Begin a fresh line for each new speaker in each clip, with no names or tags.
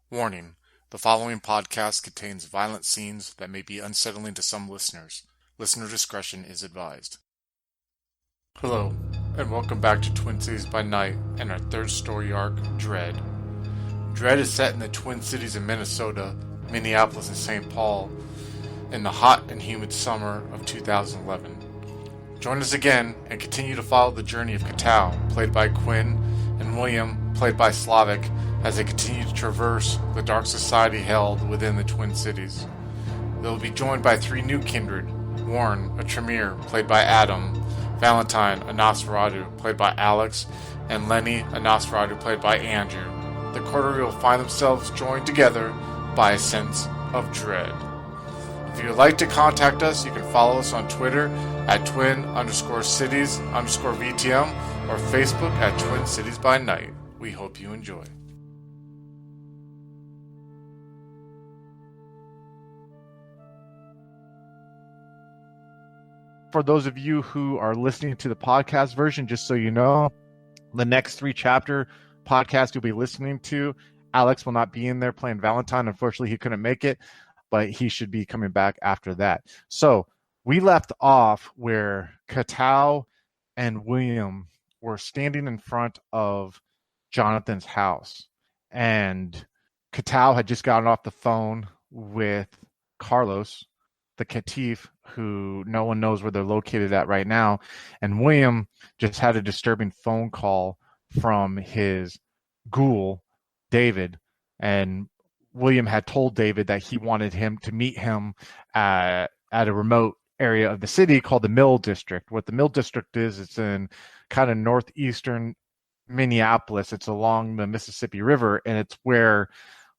Warning: the following podcast contains violent scenes that may be unsettling to some listeners. Listener discretion is advised. Hello, and welcome back to Twin Cities by Night and our third story arc, Dread. Dread is set in the Twin Cities of Minnesota, Minneapolis, and St. Paul in the hot and humid summer of 2011. Join us again and continue to follow the journey of Katao, played by Quinn, and William, played by Slavic, as they continue to traverse the dark society held within the Twin Cities. They will be joined by three new kindred: Warren, a Tremere, played by Adam; Valentine, a Nosferatu, played by Alex; and Lenny, a Nosferatu, played by Andrew. The coterie will find themselves joined together by a sense of dread. If you would like to contact us, you can follow us on Twitter at twin_cities_VTM or Facebook at Twin Cities by Night. We hope you enjoy. For those of you who are listening to the podcast version, just so you know, the next three chapter podcast you'll be listening to, Alex will not be in there playing Valentine. Unfortunately, he couldn't make it, but he should be coming back after that. So we left off where Katao and William were standing in front of Jonathan's house, and Katao had just gotten off the phone with Carlos, the catif, who no one knows where they're located at right now, and William just had a disturbing phone call from his ghoul, David, and William had told David that he wanted him to meet him at a remote area of the city called the Mill District. What the Mill District is, it's in kind of northeastern Minneapolis. It's along the Mississippi River, and it's where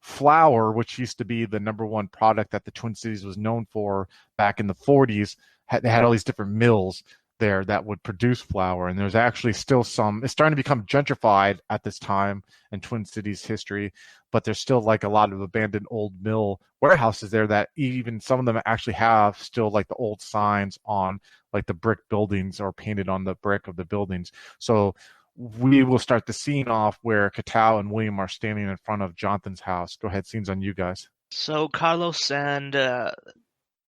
flour, which used to be the number one product that the Twin Cities was known for back in the 40s, they had all these different mills there that would produce flour, and there's actually still some. It's starting to become gentrified at this time in Twin Cities history, but there's still like a lot of abandoned old mill warehouses there that even some of them actually have still like the old signs on like the brick buildings or painted on the brick of the buildings. So we will start the scene off where Katao and William are standing in front of Jonathan's house. Go ahead, scene's on you guys.
So Carlos and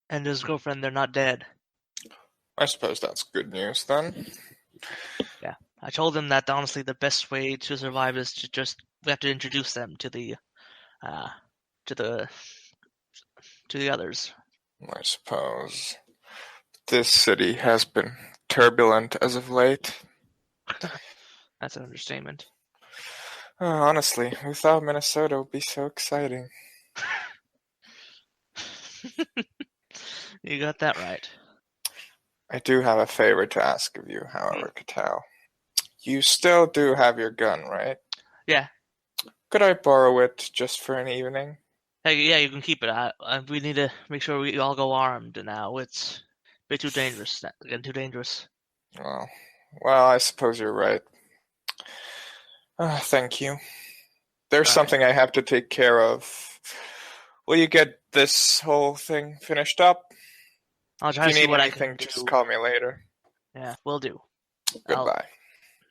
his girlfriend, they're not dead.
I suppose that's good news then.
Yeah, I told them that honestly the best way to survive is to just we have to introduce them to the others.
I suppose this city has been turbulent as of late.
That's an understatement.
Honestly, we thought Minnesota would be so exciting.
You got that right.
I do have a favor to ask of you, however, Katao. You still do have your gun, right?
Yeah.
Could I borrow it just for an evening?
Hey, yeah, you can keep it. We need to make sure we all go armed now. It's a bit too dangerous. Getting too dangerous.
Well, I suppose you're right. Thank you. There's something I have to take care of. Will you get this whole thing finished up?
I'll try to see what I can do.
Just call me later.
Yeah, will do.
Goodbye.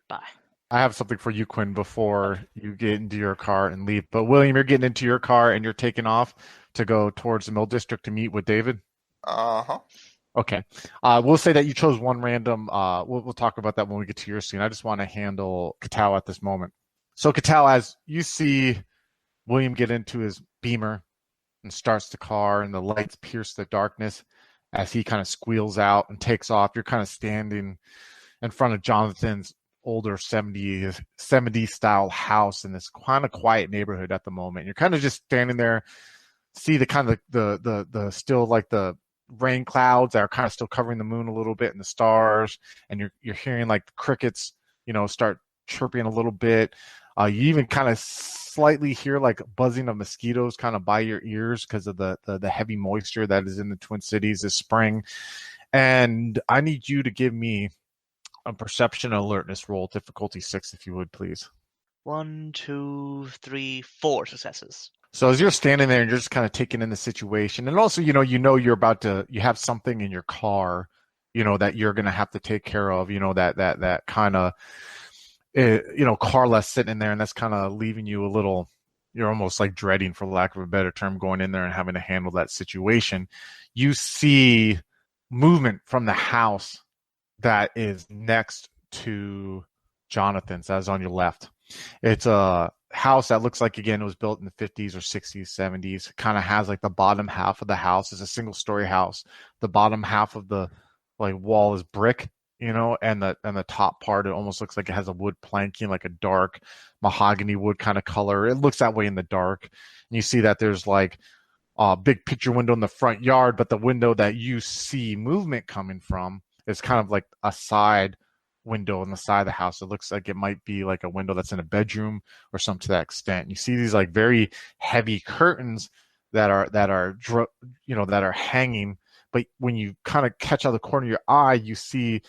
Bye.
I have something for you, Quinn, before you get into your car and leave. But William, you're getting into your car and you're taking off to go towards the Mill District to meet with David?
Uh-huh.
Okay. We'll say that you chose one random. We'll talk about that when we get to your scene. I just want to handle Katao at this moment. So Katao, as you see William get into his Beamer and starts the car and the lights pierce the darkness as he kind of squeals out and takes off, you're kind of standing in front of Jonathan's older 70s style house in this kind of quiet neighborhood at the moment. You're kind of just standing there, see the kind of the still like the rain clouds that are kind of still covering the moon a little bit and the stars, and you're hearing like the crickets, start chirping a little bit. You even kind of slightly hear like buzzing of mosquitoes kind of by your ears because of the heavy moisture that is in the Twin Cities this spring. And I need you to give me a perception alertness roll, difficulty 6, if you would, please.
1, 2, 3, 4 successes.
So as you're standing there and you're just kind of taking in the situation, and also, you have something in your car, that you're going to have to take care of, that kind of, Carla's sitting in there, and that's kind of leaving you a little you're almost like dreading, for lack of a better term, going in there and having to handle that situation. You see movement from the house that is next to Jonathan's, that is on your left. It's a house that looks like, again, it was built in the 50s or 60s, 70s. It kind of has like the bottom half of the house is a single story house. The bottom half of the like wall is brick, and the top part, it almost looks like it has a wood planking, like a dark mahogany wood kind of color. It looks that way in the dark. And you see that there's like a big picture window in the front yard, but the window that you see movement coming from is kind of like a side window on the side of the house. It looks like it might be like a window that's in a bedroom or something to that extent. You see these like very heavy curtains that are hanging, but when you kind of catch out the corner of your eye, you see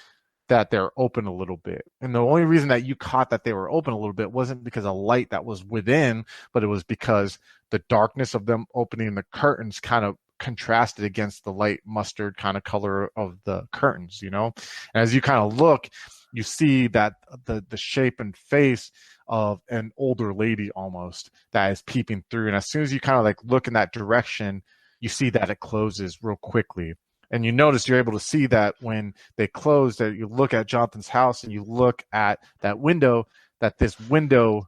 that they're open a little bit. And the only reason that you caught that they were open a little bit wasn't because of light that was within, but it was because the darkness of them opening the curtains kind of contrasted against the light mustard kind of color of the curtains. And as you kind of look, you see that the shape and face of an older lady almost that is peeping through. And as soon as you kind of like look in that direction, you see that it closes real quickly. And you notice you're able to see that when they close, that you look at Jonathan's house and you look at that window, that this window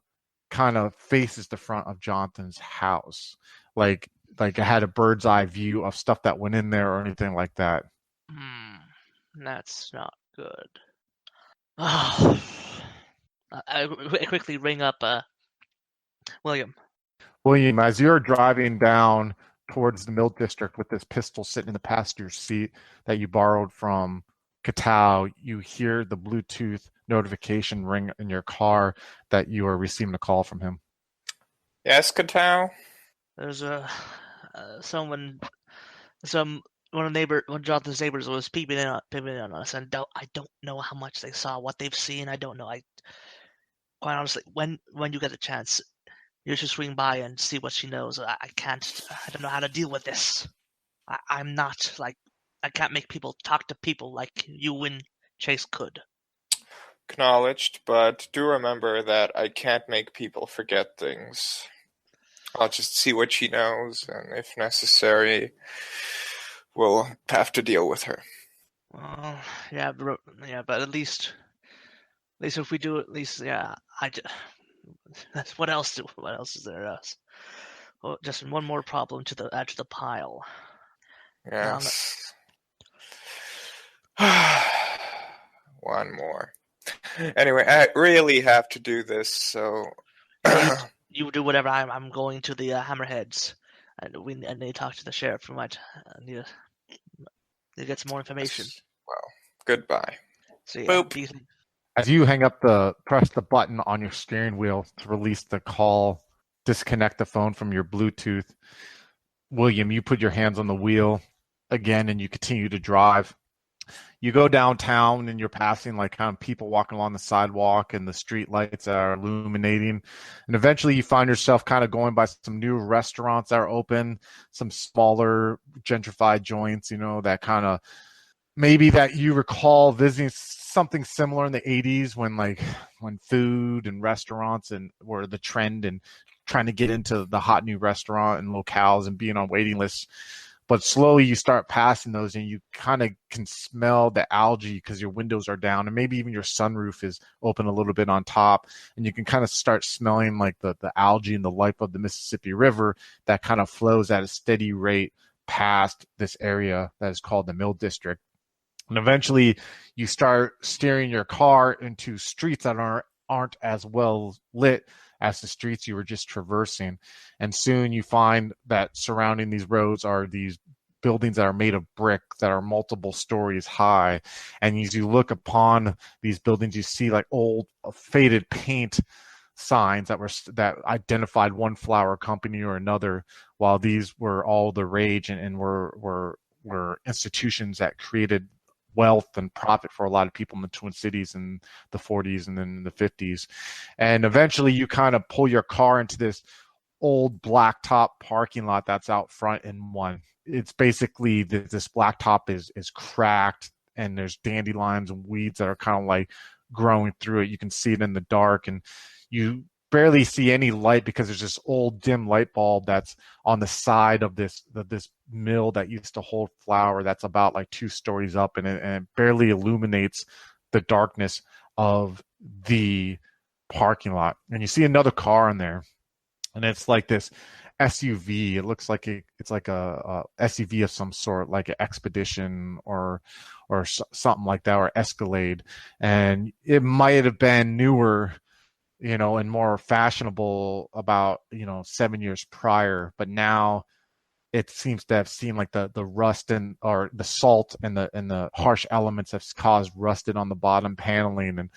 kind of faces the front of Jonathan's house. Like it had a bird's eye view of stuff that went in there or anything like that.
That's not good. Oh. I quickly ring up William.
William, as you're driving down towards the Mill District with this pistol sitting in the passenger seat that you borrowed from Katao, you hear the Bluetooth notification ring in your car that you are receiving a call from him.
Yes, Katao?
There's one of Jonathan's neighbors was peeping in on us, and I don't know how much they saw, what they've seen. I don't know. Quite honestly, when you get a chance, you should swing by and see what she knows. I don't know how to deal with this. I'm not like, I can't make people talk to people like you and Chase could.
Acknowledged, but do remember that I can't make people forget things. I'll just see what she knows, and if necessary, we'll have to deal with her.
Well, yeah, but at least if we do, what else is there? Well, just one more problem to add to the pile.
Yes. One more. Anyway, I really have to do this, so
you do whatever. I'm going to the Hammerheads, and we need to talk to the sheriff. We might need to get some more information.
Well, goodbye.
See,
Boop.
As you press the button on your steering wheel to release the call, disconnect the phone from your Bluetooth, William, you put your hands on the wheel again and you continue to drive. You go downtown and you're passing like kind of people walking along the sidewalk and the street lights are illuminating. And eventually you find yourself kind of going by some new restaurants that are open, some smaller gentrified joints, that kind of maybe that you recall visiting something similar in the 80s when food and restaurants were the trend and trying to get into the hot new restaurant and locales and being on waiting lists. But slowly you start passing those and you kind of can smell the algae because your windows are down and maybe even your sunroof is open a little bit on top. And you can kind of start smelling like the algae and the life of the Mississippi River that kind of flows at a steady rate past this area that is called the Mill District. And eventually you start steering your car into streets that aren't as well lit as the streets you were just traversing. And soon you find that surrounding these roads are these buildings that are made of brick that are multiple stories high. And as you look upon these buildings, you see like old faded paint signs that identified one flower company or another, while these were all the rage and were institutions that created wealth and profit for a lot of people in the Twin Cities in the 40s and then the 50s. And eventually you kind of pull your car into this old blacktop parking lot that's out front in one. It's basically this blacktop is cracked and there's dandelions and weeds that are kind of like growing through it. You can see it in the dark and you barely see any light because there's this old dim light bulb that's on the side of this mill that used to hold flour that's about like 2 stories up, and it barely illuminates the darkness of the parking lot. And you see another car in there, and it's like this SUV. It looks like it's like a SUV of some sort, like an Expedition or something like that, or Escalade. And it might have been newer, and more fashionable about 7 years prior, but now it seems to have seen like the rust or the salt and the harsh elements have caused rusted on the bottom paneling,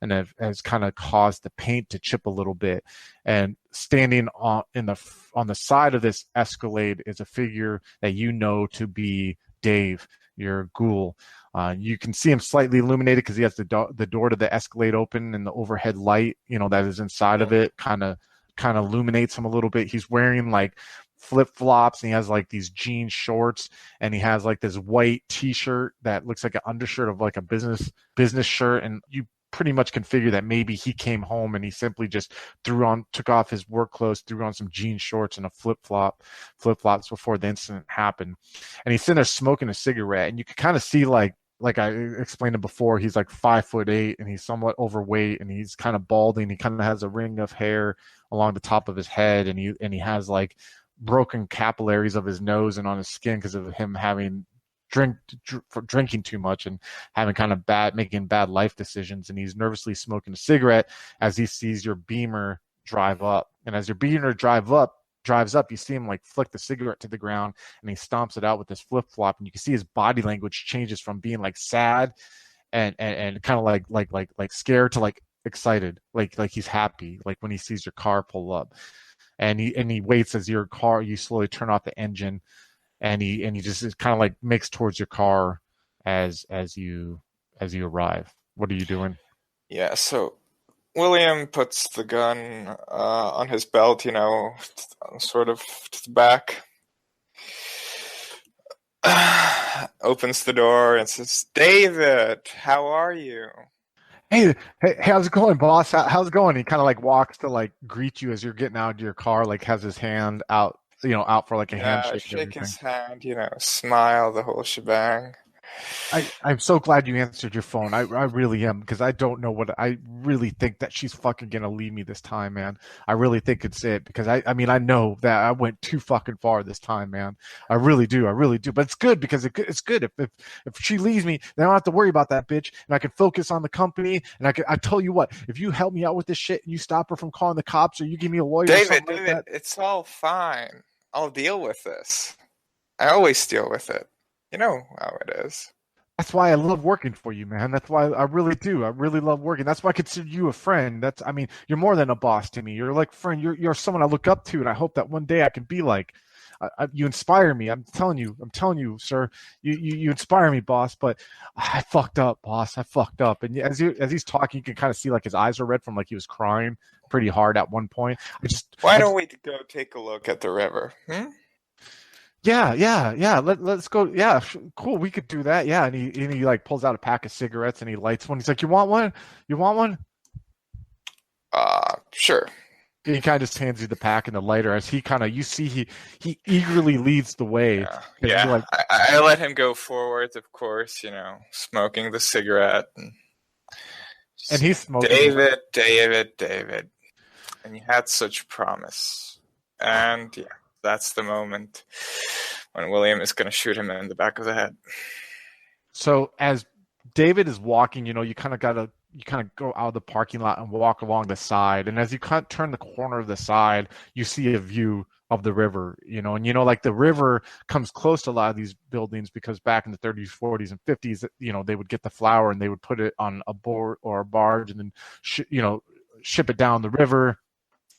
and has kind of caused the paint to chip a little bit. And standing on the side of this Escalade is a figure that to be Dave, your ghoul. You can see him slightly illuminated because he has the door to the Escalade open, and the overhead light, that is inside of it, kind of illuminates him a little bit. He's wearing like flip-flops, and he has like these jean shorts, and he has like this white t-shirt that looks like an undershirt of like a business shirt. And you pretty much can figure that maybe he came home and he simply just took off his work clothes, threw on some jean shorts and a flip-flops before the incident happened. And he's sitting there smoking a cigarette, and you can kind of see like I explained it before, he's like 5'8", and he's somewhat overweight, and he's kind of balding. He kind of has a ring of hair along the top of his head, and he has like broken capillaries of his nose and on his skin because of him having drinking too much and having kind of making bad life decisions. And he's nervously smoking a cigarette as he sees your Beamer drive up. And as your Beamer drives up, you see him like flick the cigarette to the ground, and he stomps it out with this flip-flop, and you can see his body language changes from being like sad and kind of like scared to like excited, like he's happy, like when he sees your car pull up. And he waits as you slowly turn off the engine, and he just kind of like makes towards your car as you arrive. What are you doing?
Yeah, so William puts the gun on his belt, sort of to the back. Opens the door and says, "David, how are you?"
Hey, how's it going, boss? How's it going? He kind of like walks to like greet you as you're getting out of your car, like has his hand out, out for like a handshake.
Shake his hand, smile, the whole shebang.
I'm so glad you answered your phone. I really am, because I don't know I really think that she's fucking gonna leave me this time, man. I really think it's it, because I mean, I know that I went too fucking far this time, man. I really do. But it's good, because it's good. If she leaves me, then I don't have to worry about that bitch, and I can focus on the company. And I tell you what, if you help me out with this shit and you stop her from calling the cops, or you give me a lawyer,
David,
like that,
it's all fine. I'll deal with this. I always deal with it. You know how it is.
That's why I love working for you, man. That's why I really do. I really love working. That's why I consider you a friend. You're more than a boss to me. You're like a friend. You're someone I look up to, and I hope that one day I can be like. You inspire me. I'm telling you, sir. You inspire me, boss. But I fucked up, boss. I fucked up. And as he's talking, you can kind of see like his eyes are red from like he was crying pretty hard at one point.
Why don't we go take a look at the river?
Yeah. Let's go. Yeah, cool. We could do that. Yeah, and he like pulls out a pack of cigarettes and he lights one. He's like, "You want one? You want one?"
Sure.
He kind of just hands you the pack and the lighter as he eagerly leads the way.
Yeah. Like, I let him go forward, of course. Smoking the cigarette,
and he's smoking.
David, and you had such promise, and yeah. That's the moment when William is going to shoot him in the back of the head.
So as David is walking, you kind of go out of the parking lot and walk along the side. And as you turn the corner of the side, you see a view of the river, and like the river comes close to a lot of these buildings, because back in the 30s, 40s, and 50s, they would get the flour and they would put it on a board or a barge and then, ship it down the river.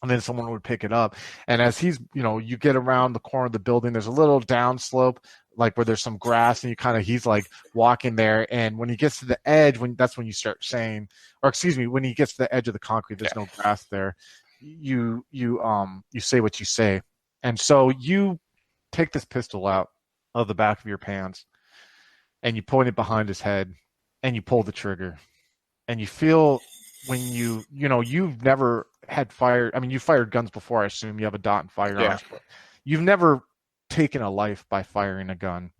And then someone would pick it up. And as he's, you get around the corner of the building, there's a little downslope, like where there's some grass, and he's like walking there. And when he gets to the edge, that's when you start saying, when he gets to the edge of the concrete, there's no grass there. You say what you say. And so you take this pistol out of the back of your pants and you point it behind his head and you pull the trigger, and you feel when you've never had fired. I mean, you fired guns before. I assume you have a dot in firearms,
Yeah.
but you've never taken a life by firing a gun.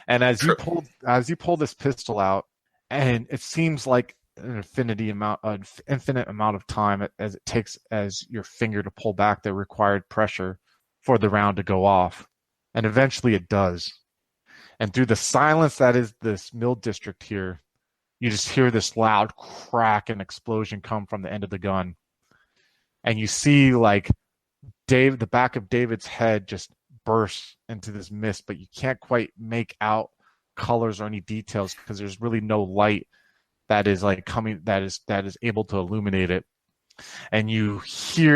And as you pull this pistol out, and it seems like an infinite amount of time as it takes as your finger to pull back the required pressure for the round to go off, and eventually it does. And through the silence that is this mill district here, you just hear this loud crack and explosion come from the end of the gun, and you see like the back of David's head just bursts into this mist, but you can't quite make out colors or any details because there's really no light that is like coming that is able to illuminate it. And you see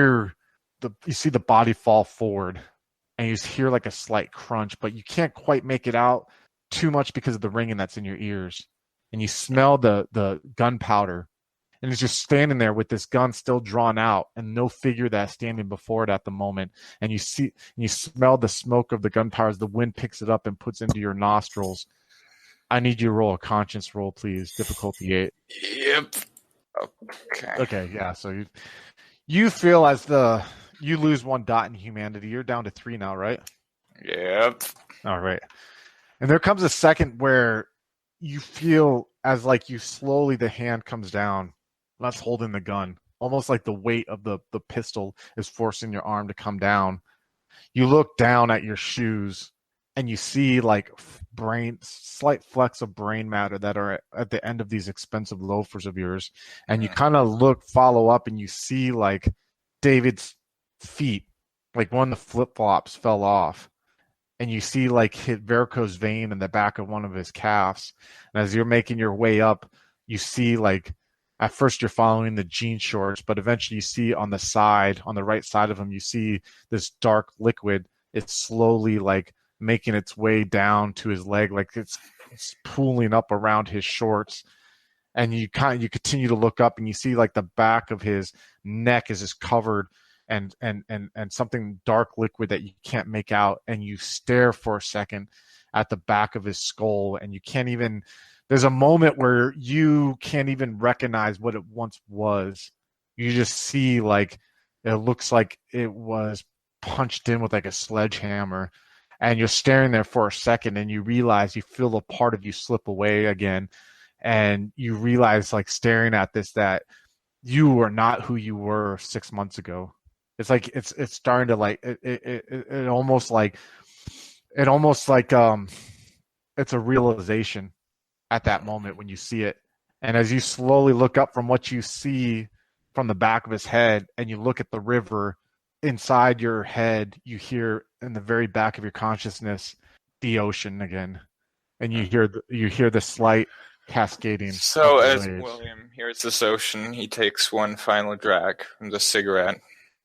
the body fall forward, and you hear like a slight crunch, but you can't quite make it out too much because of the ringing that's in your ears. And you smell the gunpowder, and it's just standing there with this gun still drawn out and no figure that's standing before it at the moment. And you smell the smoke of the gunpowder as the wind picks it up and puts into your nostrils. I need you to roll a conscience roll, please. Difficulty 8.
Yep. Okay.
Okay, yeah. So you feel as you lose 1 dot in humanity. You're down to 3 now, right?
Yep.
All right. And there comes a second where you feel as like the hand comes down. That's holding the gun. Almost like the weight of the pistol is forcing your arm to come down. You look down at your shoes and you see like slight flecks of brain matter that are at the end of these expensive loafers of yours. And you kind of follow up, and you see like David's feet, like one of the flip-flops fell off. And you see like his varicose vein in the back of one of his calves. And as you're making your way up, you see like, at first you're following the jean shorts, but eventually you see on the right side of him, you see this dark liquid. It's slowly like making its way down to his leg, like it's pooling up around his shorts. And you continue to look up, and you see like the back of his neck is just covered and something dark liquid that you can't make out. And you stare for a second at the back of his skull, and there's a moment where you can't even recognize what it once was. You just see like it looks like it was punched in with like a sledgehammer. And you're staring there for a second, and you realize you feel a part of you slip away again. And you realize, like, staring at this, that you are not who you were 6 months ago. It's like it's starting to like it almost like it's a realization at that moment when you see it. And as you slowly look up from what you see from the back of his head, and you look at the river inside your head, you hear in the very back of your consciousness the ocean again, and you hear the slight cascading.
So as William hears this ocean, he takes one final drag from the cigarette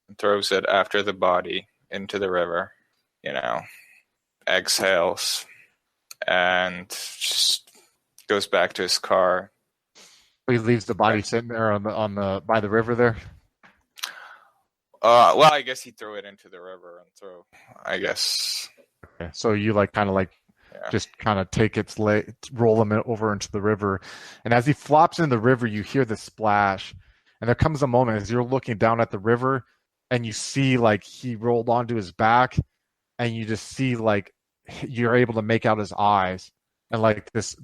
and throws it after the body into the river. Exhales and just goes back to his car.
He leaves the body sitting there on the by the river there.
Well, I guess he threw it into the river and I guess.
Okay, so you just kind of take its leg, roll him over into the river, and as he flops in the river, you hear the splash, and there comes a moment as you're looking down at the river, and you see like he rolled onto his back, and you just see like you're able to make out his eyes and like this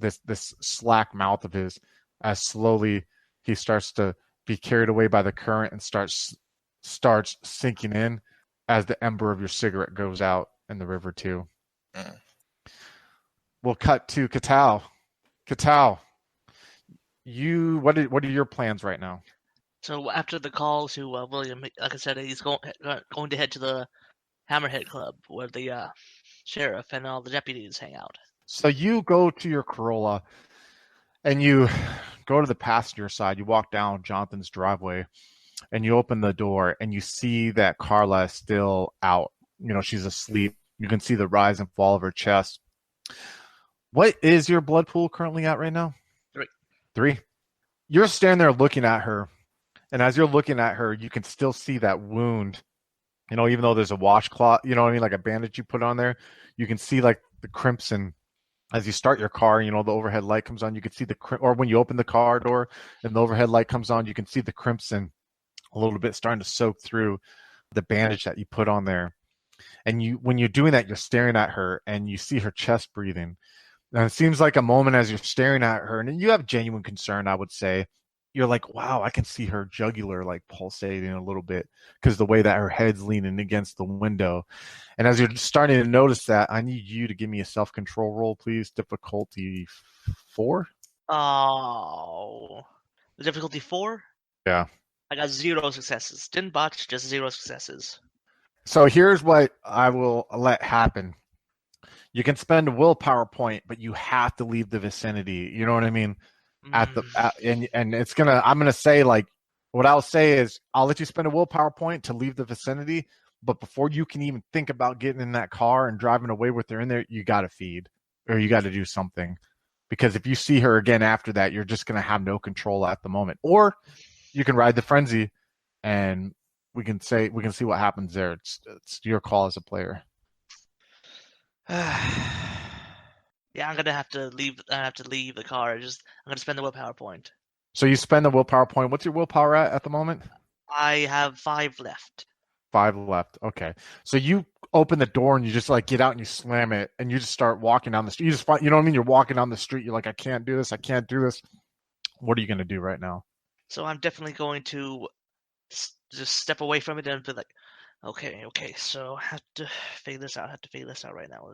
slack mouth of his, as slowly he starts to be carried away by the current and starts sinking in as the ember of your cigarette goes out in the river too. We'll cut to Katao. Katao, what are your plans right now?
So after the call to William, like I said, he's going to head to the Hammerhead Club where the sheriff and all the deputies hang out.
So you go to your Corolla and you go to the passenger side. You walk down Jonathan's driveway and you open the door and you see that Carla is still out. She's asleep. You can see the rise and fall of her chest. What is your blood pool currently at right now? 3. You're standing there looking at her, and as you're looking at her, you can still see that wound. Even though there's a washcloth, like a bandage you put on there, you can see like the crimson. As you start your car, the overhead light comes on, you can see or when you open the car door and the overhead light comes on, you can see the crimson a little bit, starting to soak through the bandage that you put on there. And when you're doing that, you're staring at her and you see her chest breathing. And it seems like a moment as you're staring at her, and you have genuine concern, I would say. You're like, wow, I can see her jugular like pulsating a little bit because the way that her head's leaning against the window. And as you're starting to notice that, I need you to give me a self-control roll, please. Difficulty 4.
Oh, the difficulty 4.
Yeah.
I got 0 successes. Didn't botch, just 0 successes.
So here's what I will let happen. You can spend a willpower point, but you have to leave the vicinity. You know what I mean? And it's I'm gonna say, like, what I'll say is I'll let you spend a willpower point to leave the vicinity, but before you can even think about getting in that car and driving away with her in there, you got to feed or you got to do something, because if you see her again after that, you're just gonna have no control at the moment. Or you can ride the frenzy, and we can see what happens there. It's your call as a player.
Yeah, I'm gonna have to leave. I have to leave the car. I'm gonna spend the willpower point.
So you spend the willpower point. What's your willpower at the moment?
I have 5 left.
5 left. Okay. So you open the door and you just like get out and you slam it and you just start walking down the street. You just find, you know what I mean? You're walking down the street. You're like, I can't do this. I can't do this. What are you going to do right now?
So I'm definitely going to just step away from it and be like, okay. So I have to figure this out. Right now.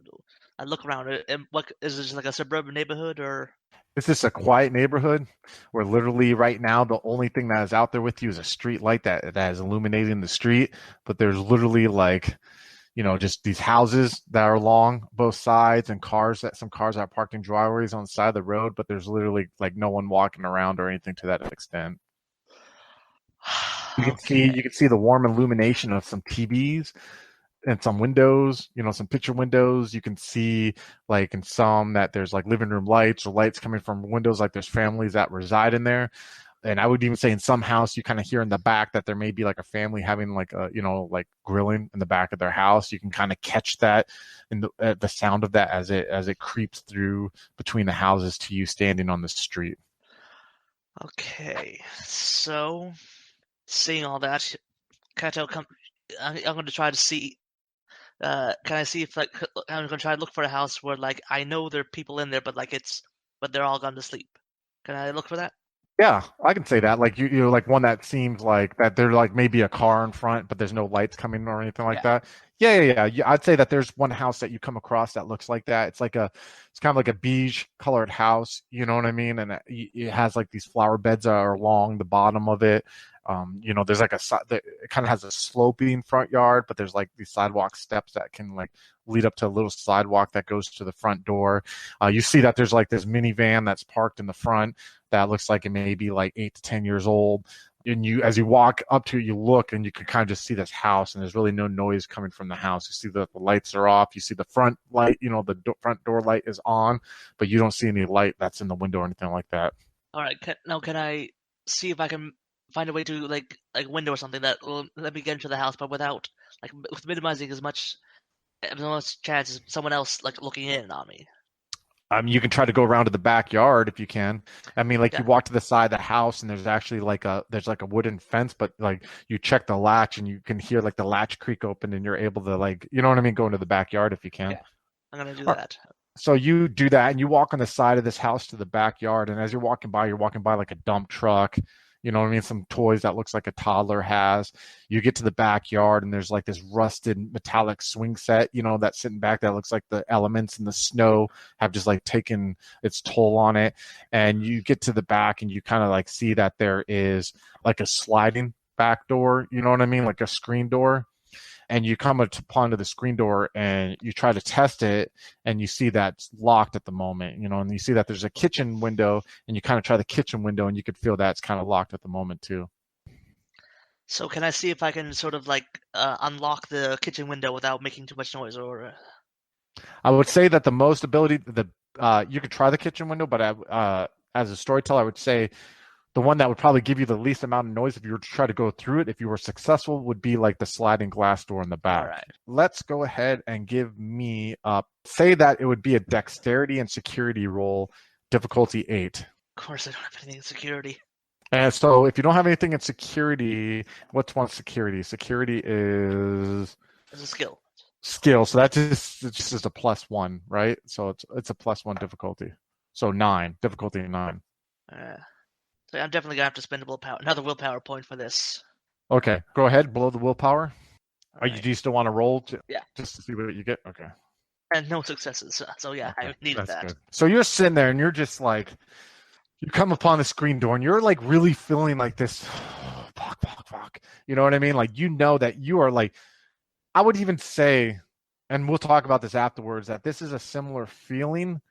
I look around. What is this, like a suburban neighborhood or?
Is this a quiet neighborhood where literally right now the only thing that is out there with you is a street light that is illuminating the street, but there's literally like, just these houses that are along both sides and some cars that are parked in driveways on the side of the road, but there's literally like no one walking around or anything to that extent. You can see the warm illumination of some TVs and some windows, some picture windows. You can see like in some that there's like living room lights or lights coming from windows, like there's families that reside in there. And I would even say in some house, you kind of hear in the back that there may be like a family having like a, like grilling in the back of their house. You can kind of catch that in the sound of that as it creeps through between the houses to you standing on the street.
Okay, so seeing all that, Kato, I'm going to try to see. Can I see if like I'm going to try to look for a house where like I know there are people in there, but they're all gone to sleep. Can I look for that?
Yeah, I can say that. Like you like one that seems like that there's like maybe a car in front, but there's no lights coming or anything like that. Yeah. I'd say that there's one house that you come across that looks like that. It's kind of like a beige colored house. You know what I mean? And it has like these flower beds that are along the bottom of it. There's like it kind of has a sloping front yard, but there's like these sidewalk steps that can like lead up to a little sidewalk that goes to the front door. You see that there's like this minivan that's parked in the front that looks like it may be like 8 to 10 years old. And as you walk up to it, you look and you can kind of just see this house, and there's really no noise coming from the house. You see the lights are off. You see the front light, front door light is on, but you don't see any light that's in the window or anything like that.
All right. Can I see if I can find a way to like a window or something that will let me get into the house, but without with minimizing as much chance as someone else like looking in on me?
You can try to go around to the backyard if you can. I mean, like, you walk to the side of the house and there's actually like a wooden fence, but like you check the latch and you can hear like the latch creak open and you're able to like, you know what I mean, go into the backyard if you can.
Yeah, I'm gonna do that.
So you do that and you walk on the side of this house to the backyard, and as you're walking by like a dump truck. You know what I mean? Some toys that looks like a toddler has. You get to the backyard and there's like this rusted metallic swing set, that's sitting back that looks like the elements and the snow have just like taken its toll on it. And you get to the back and you kind of like see that there is like a sliding back door, you know what I mean? Like a screen door. And you come upon to the screen door and you try to test it, and you see that it's locked at the moment, and you see that there's a kitchen window, and you kind of try the kitchen window and you could feel that it's kind of locked at the moment too.
So can I see if I can sort of like unlock the kitchen window without making too much noise, or?
I would say that the most ability, you could try the kitchen window, but as a storyteller, I would say the one that would probably give you the least amount of noise if you were to try to go through it, if you were successful, would be like the sliding glass door in the back.
All right.
Let's go ahead and give me say that it would be a dexterity and security roll, difficulty 8.
Of course, I don't have anything in security.
And so if you don't have anything in security, what's one security? Security is
It's a skill.
skill. So that just is a +1, right? So it's a +1 difficulty. So 9, difficulty 9.
So I'm definitely gonna have to spend another willpower point for this.
Okay, go ahead. Below the willpower. Do you still want to roll
Yeah.
just to see what you get? Okay.
And no successes. So yeah,
Okay,
I needed that.
Good. So you're sitting there and you're just like, you come upon the screen door and you're like really feeling like this, fuck. You know what I mean? Like, you know that you are like, I would even say, and we'll talk about this afterwards, that this is a similar feeling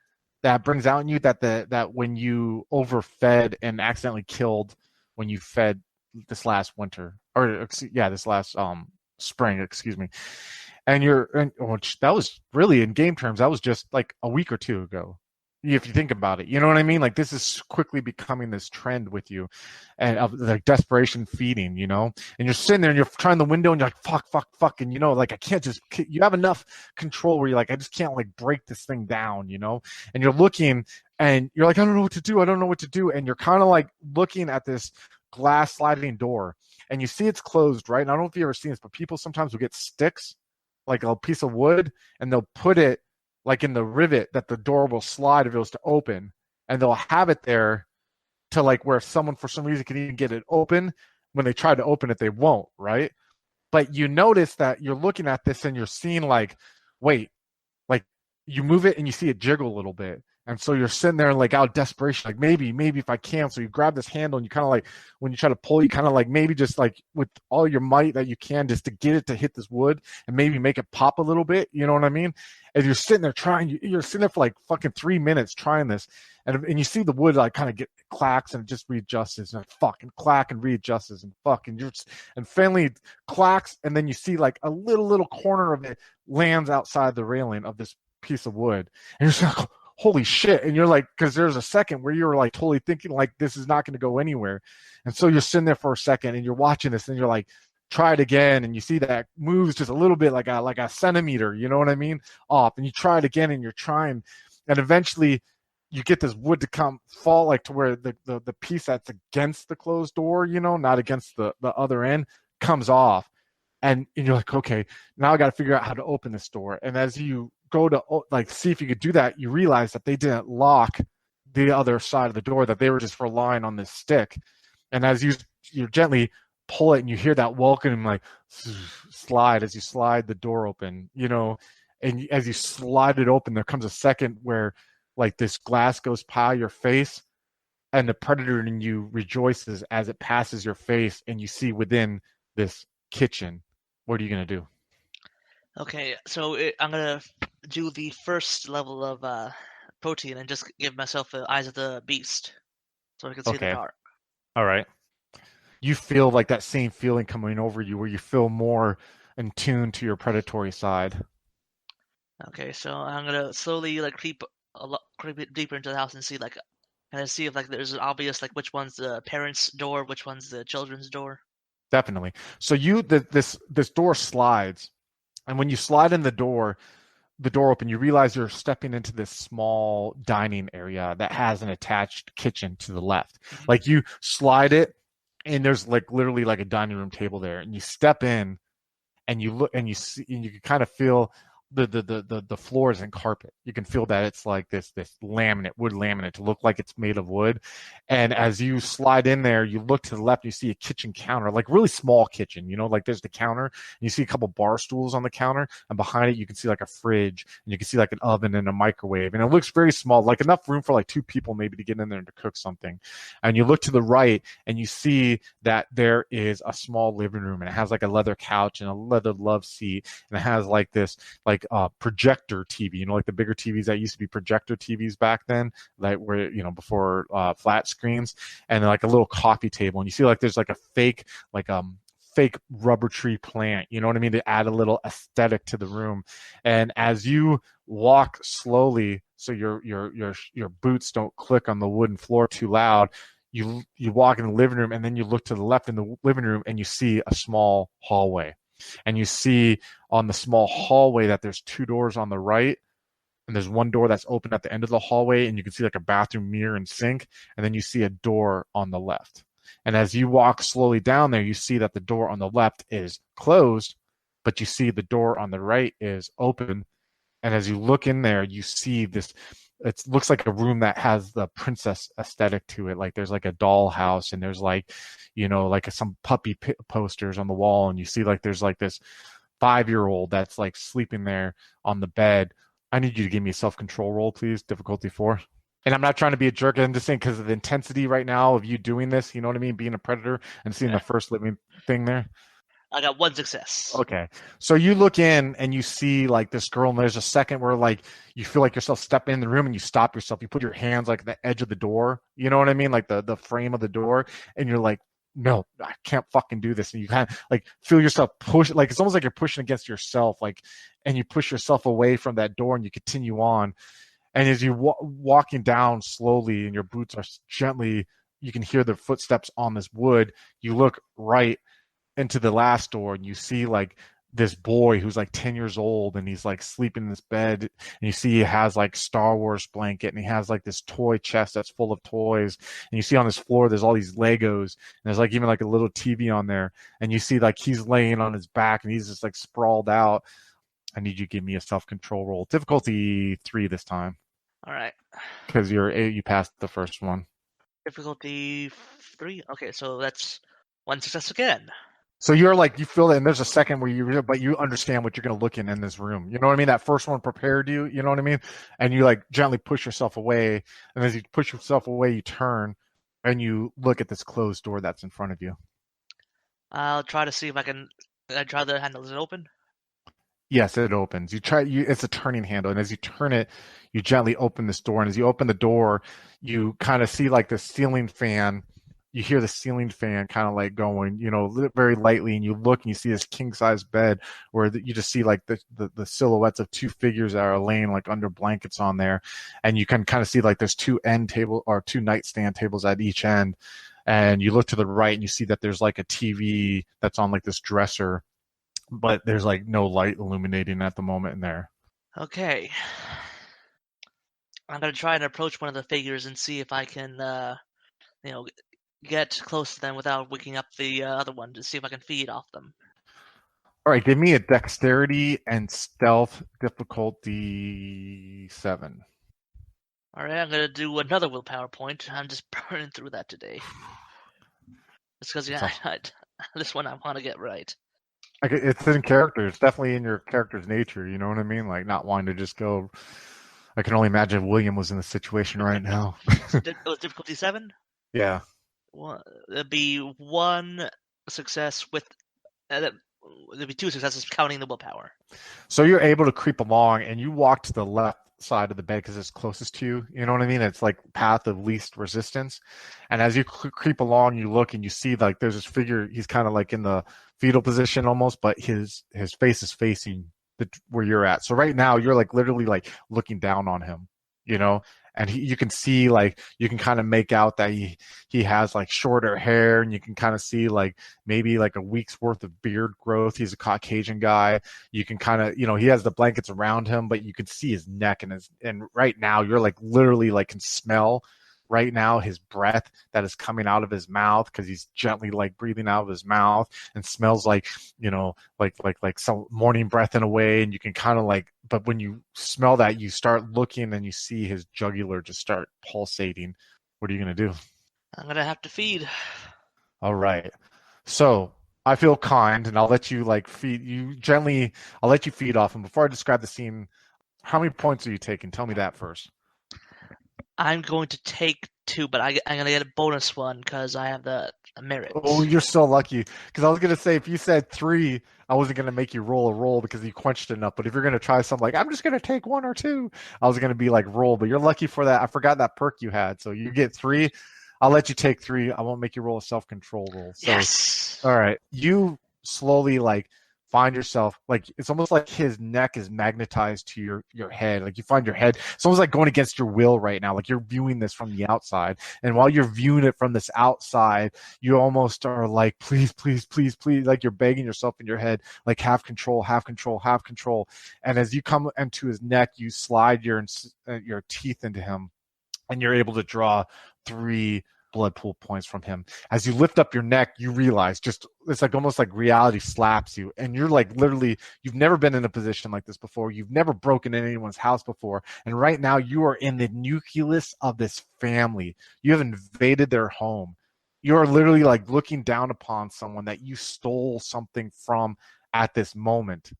that brings out in you that when you overfed and accidentally killed when you fed this last winter, or this last spring, excuse me. Which that was really, in game terms, that was just like a week or two ago, if you think about it. You know what I mean? Like, this is quickly becoming this trend with you, and of like desperation feeding, and you're sitting there and you're trying the window and you're like, fuck, and like, I can't just, you have enough control where you're like, I just can't like break this thing down, and you're looking and you're like, I don't know what to do, and you're kind of like looking at this glass sliding door and you see it's closed, right? And I don't know if you've ever seen this, but people sometimes will get sticks, like a piece of wood, and they'll put it like in the rivet that the door will slide if it was to open, and they'll have it there to like where someone for some reason can even get it open. When they try to open it, they won't, right? But you notice that you're looking at this and you're seeing like, wait, like, you move it and you see it jiggle a little bit. And so you're sitting there like out of desperation, like maybe if I can. So you grab this handle and you kind of like, when you try to pull, you kind of like maybe just like with all your might that you can, just to get it to hit this wood and maybe make it pop a little bit. You know what I mean? And you're sitting there trying, you're sitting there for like fucking 3 minutes trying this. And you see the wood like kind of get clacks and it just readjusts and fucking clack and readjusts and fucking and finally clacks. And then you see like a little corner of it lands outside the railing of this piece of wood. And you're just like, holy shit. And you're like, because there's a second where you were like totally thinking like this is not going to go anywhere. And so you're sitting there for a second and you're watching this and you're like, try it again. And you see that moves just a little bit like a centimeter, you know what I mean? Off. And you try it again and you're trying. And eventually you get this wood to fall like to where the piece that's against the closed door, not against the other end, comes off. And you're like, okay, now I got to figure out how to open this door. And as you go to like see if you could do that, you realize that they didn't lock the other side of the door, that they were just relying on this stick. And as you gently pull it and you hear that welcome like slide as you slide the door open, and as you slide it open, there comes a second where like this glass goes by your face and the predator in you rejoices as it passes your face and you see within this kitchen. What are you going to do?
Okay, so I'm gonna do the first level of protein and just give myself the eyes of the beast, so I can see the dark.
All right. You feel like that same feeling coming over you, where you feel more in tune to your predatory side.
Okay, so I'm gonna slowly like creep deeper into the house and see see if like there's an obvious like which one's the parents' door, which one's the children's door.
Definitely. So this door slides. And when you slide in the door open, you realize you're stepping into this small dining area that has an attached kitchen to the left. Mm-hmm. Like, you slide it, and there's like literally like a dining room table there. And you step in, and you look, and you see, and you can kind of feel the floors and carpet. You can feel that it's like this wood laminate to look like it's made of wood. And as you slide in there, you look to the left, you see a kitchen counter, like really small kitchen, like there's the counter and you see a couple bar stools on the counter, and behind it you can see like a fridge, and you can see like an oven and a microwave, and it looks very small, like enough room for like 2 people maybe to get in there and to cook something. And you look to the right and you see that there is a small living room, and it has like a leather couch and a leather love seat, and it has like this like projector TV, like the bigger TVs that used to be projector TVs back then, like where, before flat screens, and like a little coffee table. And you see like there's like a fake rubber tree plant, you know what I mean, to add a little aesthetic to the room. And as you walk slowly, so your boots don't click on the wooden floor too loud, you walk in the living room, and then you look to the left in the living room and you see a small hallway. And you see on the small hallway that there's 2 doors on the right, and there's one door that's open at the end of the hallway, and you can see like a bathroom mirror and sink, and then you see a door on the left. And as you walk slowly down there, you see that the door on the left is closed, but you see the door on the right is open. And as you look in there, you see this. It looks like a room that has the princess aesthetic to it. Like there's like a doll house, and there's like, like some puppy posters on the wall, and you see like there's like this 5-year-old that's like sleeping there on the bed. I need you to give me a self-control roll, please. Difficulty 4. And I'm not trying to be a jerk. I'm just saying because of the intensity right now of you doing this, you know what I mean? Being a predator and seeing the first living thing there.
I got 1 success.
Okay. So you look in and you see like this girl, and there's a second where like you feel like yourself step in the room and you stop yourself. You put your hands like the edge of the door. You know what I mean? Like the frame of the door. And you're like, no, I can't fucking do this. And you kind of like feel yourself push, like it's almost like you're pushing against yourself, like, and you push yourself away from that door and you continue on. And as you walking down slowly and your boots are gently, you can hear the footsteps on this wood. You look right into the last door and you see like this boy who's like 10 years old, and he's like sleeping in this bed, and you see he has like Star Wars blanket, and he has like this toy chest that's full of toys, and you see on this floor there's all these Legos, and there's like even like a little TV on there, and you see like he's laying on his back and he's just like sprawled out. I need you to give me a self-control roll. Difficulty 3 this time.
All right.
Because you passed the first one.
Difficulty 3. Okay, so that's 1 success again.
So you're like, you feel it, and there's a second where but you understand what you're going to look in this room. You know what I mean? That first one prepared you, you know what I mean? And you like gently push yourself away. And as you push yourself away, you turn and you look at this closed door that's in front of you.
I'll try to see if I can try the handle. Is it open?
Yes, it opens. It's a turning handle, and as you turn it, you gently open this door. And as you open the door, you kind of see like the ceiling fan. You hear the ceiling fan kind of like going, very lightly, and you look and you see this king size bed where you just see like the silhouettes of 2 figures that are laying like under blankets on there, and you can kind of see like there's 2 nightstand tables at each end, and you look to the right and you see that there's like a TV that's on like this dresser, but there's like no light illuminating at the moment in there.
Okay. I'm gonna try and approach one of the figures and see if I can, get close to them without waking up the other one, to see if I can feed off them.
All right, give me a dexterity and stealth difficulty 7.
All right, I'm gonna do another willpower point. I'm just burning through that today. It's because this one I want to get right.
It's in character. It's definitely in your character's nature. You know what I mean? Like not wanting to just go. I can only imagine if William was in the situation right now.
It was difficulty 7?
Yeah.
There'd be 1 success with. There'd be 2 successes counting the willpower.
So you're able to creep along, and you walk to the left side of the bed because it's closest to you. You know what I mean? It's like path of least resistance. And as you creep along, you look and you see like there's this figure. He's kind of like in the fetal position almost, but his face is facing where you're at. So right now you're like literally like looking down on him, and you can see like you can kind of make out that he has like shorter hair, and you can kind of see like maybe like a week's worth of beard growth. He's a Caucasian guy. You can kind of he has the blankets around him, but you can see his neck and right now you're like literally like can smell right now his breath that is coming out of his mouth, because he's gently like breathing out of his mouth, and smells like like some morning breath in a way. And you can kind of like, but when you smell that, you start looking and you see his jugular just start pulsating. What are you going to do?
I'm going to have to feed.
All right. So I feel kind, and I'll let you like feed you gently. I'll let you feed off him. Before I describe the scene, how many points are you taking? Tell me that first.
I'm going to take 2, but I'm going to get a bonus 1 because I have the merit.
Oh, you're so lucky. Because I was going to say, if you said 3, I wasn't going to make you roll a roll because you quenched enough. But if you're going to try something like, I'm just going to take 1 or 2, I was going to be like, roll. But you're lucky for that. I forgot that perk you had. So you get 3. I'll let you take 3. I won't make you roll a self-control roll. So,
yes.
All right. You slowly like find yourself like it's almost like his neck is magnetized to your head. Like you find your head, it's almost like going against your will right now. Like you're viewing this from the outside, and while you're viewing it from this outside, you almost are like, please, please, please, please, like you're begging yourself in your head, like have control, have control, have control. And as you come into his neck, you slide your teeth into him, and you're able to draw 3 blood pool points from him. As you lift up your neck, you realize it's like almost like reality slaps you. And you're like literally, you've never been in a position like this before. You've never broken into anyone's house before. And right now you are in the nucleus of this family. You have invaded their home. You are literally like looking down upon someone that you stole something from at this moment.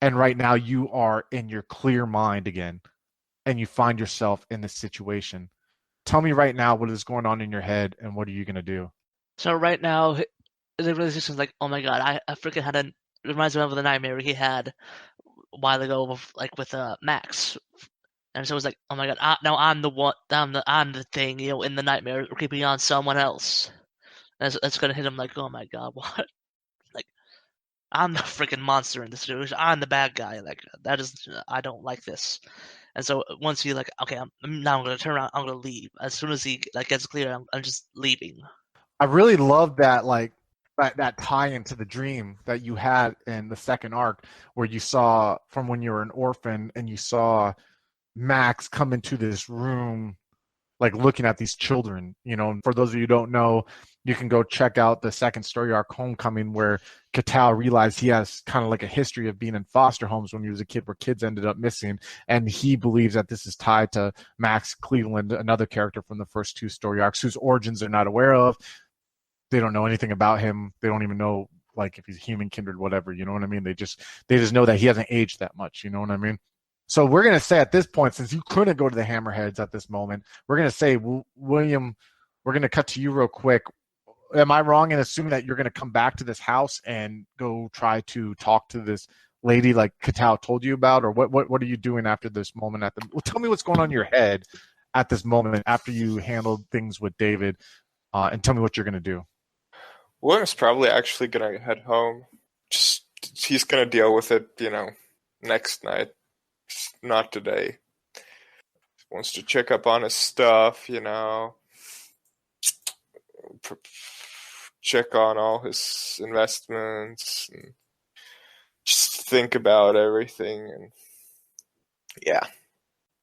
And right now you are in your clear mind again. And you find yourself in this situation. Tell me right now what is going on in your head and what are you going to do?
So right now, the realization is like, oh my god, I freaking had it reminds me of the nightmare he had a while ago, with Max. And so it was like, oh my god, now I'm the one, I'm the thing, in the nightmare, creeping on someone else. And that's gonna hit him like, oh my god, what? Like, I'm the freaking monster in this situation. I'm the bad guy. Like, I don't like this. And so once he okay, now I'm gonna turn around. I'm gonna leave. As soon as he gets clear, I'm just leaving.
I really love that that tie into the dream that you had in the second arc, where you saw from when you were an orphan and you saw Max come into this room, like looking at these children. And for those of you who don't know, you can go check out the second story arc, Homecoming, where Catal realized he has kind of like a history of being in foster homes when he was a kid, where kids ended up missing. And he believes that this is tied to Max Cleveland, another character from the first two story arcs, whose origins they're not aware of. They don't know anything about him. They don't even know if he's human, kindred, whatever. You know what I mean? They just know that he hasn't aged that much. You know what I mean? So we're going to say at this point, since you couldn't go to the Hammerheads at this moment, we're going to say, William, we're going to cut to you real quick. Am I wrong in assuming that you're going to come back to this house and go try to talk to this lady like Catal told you about? Or what are you doing after this moment? Tell me what's going on in your head at this moment after you handled things with David, and tell me what you're going to do.
William's probably actually going to head home. He's going to deal with it, next night. Not today. Wants to check up on his stuff, check on all his investments, and just think about everything. And yeah.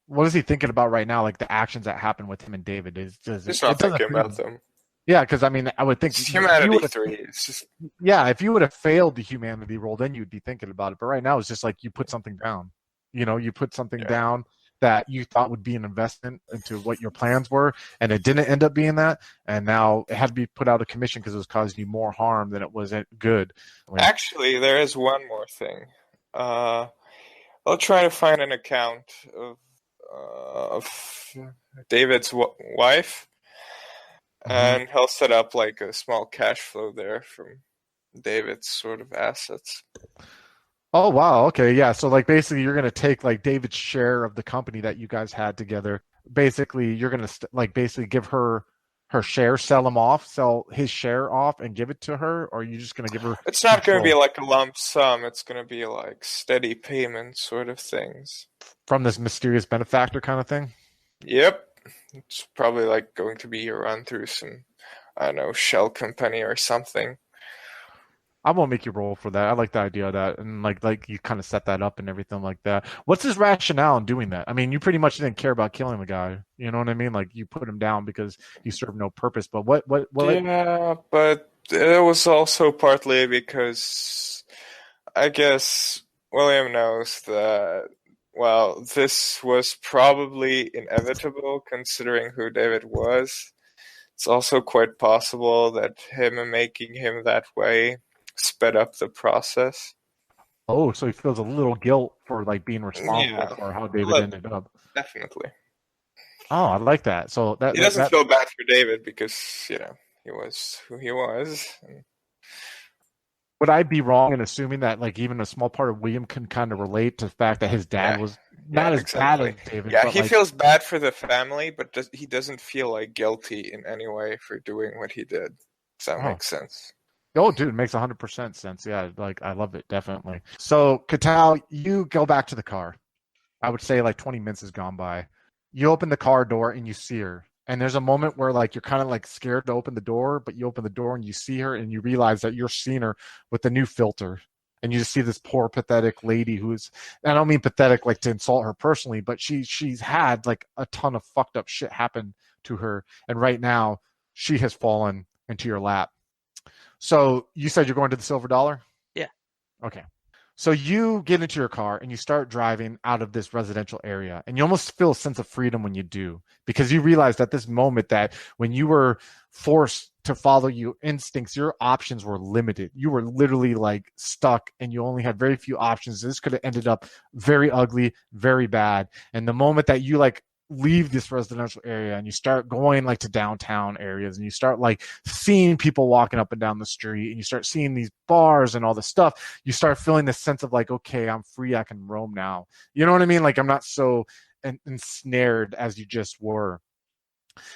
What is he thinking about right now? Like the actions that happened with him and David?
He's not thinking about them.
Yeah, because I mean, I would think
it's humanity 3. It's just
if you would have failed the humanity role, then you'd be thinking about it. But right now, it's just like you put something down. You put something down that you thought would be an investment into what your plans were, and it didn't end up being that. And now it had to be put out of commission because it was causing you more harm than it was good.
Actually, there is one more thing. I'll try to find an account of David's wife. And he'll set up like a small cash flow there from David's sort of assets.
Oh, wow. Okay. Yeah. So basically you're going to take David's share of the company that you guys had together. Basically you're going to basically give her share, sell his share off and give it to her, or are you just going to give her?
It's not going to be like a lump sum. It's going to be like steady payment sort of things.
From this mysterious benefactor kind of thing?
Yep. It's probably going to be a run through some, I don't know, shell company or something.
I won't make you roll for that. I like the idea of that, and like you kind of set that up and everything like that. What's his rationale in doing that? I mean, you pretty much didn't care about killing the guy. You know what I mean? You put him down because he served no purpose. But what?
Yeah, but it was also partly because I guess William knows that. Well, this was probably inevitable considering who David was. It's also quite possible that him making him that way sped up the process.
Oh, so he feels a little guilt for being responsible for how David ended up.
Definitely.
Oh, I like that. So that
he doesn't feel bad for David because he was who he was.
Would I be wrong in assuming that even a small part of William can kind of relate to the fact that his dad was not as bad as David?
Yeah, he feels bad for the family, but he doesn't feel guilty in any way for doing what he did. Does that make sense?
Oh, dude, it makes 100% sense. Yeah, I love it, definitely. So, Catal, you go back to the car. I would say 20 minutes has gone by. You open the car door and you see her. And there's a moment where you're kind of scared to open the door, but you open the door and you see her and you realize that you're seeing her with the new filter. And you just see this poor, pathetic lady who's, I don't mean pathetic to insult her personally, but she's had a ton of fucked up shit happen to her. And right now she has fallen into your lap. So you said you're going to the Silver Dollar?
Yeah.
Okay. So you get into your car and you start driving out of this residential area, and you almost feel a sense of freedom when you do, because you realize at this moment that when you were forced to follow your instincts, your options were limited. You were literally like stuck and you only had very few options. This could have ended up very ugly, very bad. And the moment that you like leave this residential area and you start going like to downtown areas and you start like seeing people walking up and down the street and you start seeing these bars and all this stuff, you start feeling this sense of like, okay, I'm free, I can roam now. You know what I mean? Like I'm not so ensnared as you just were.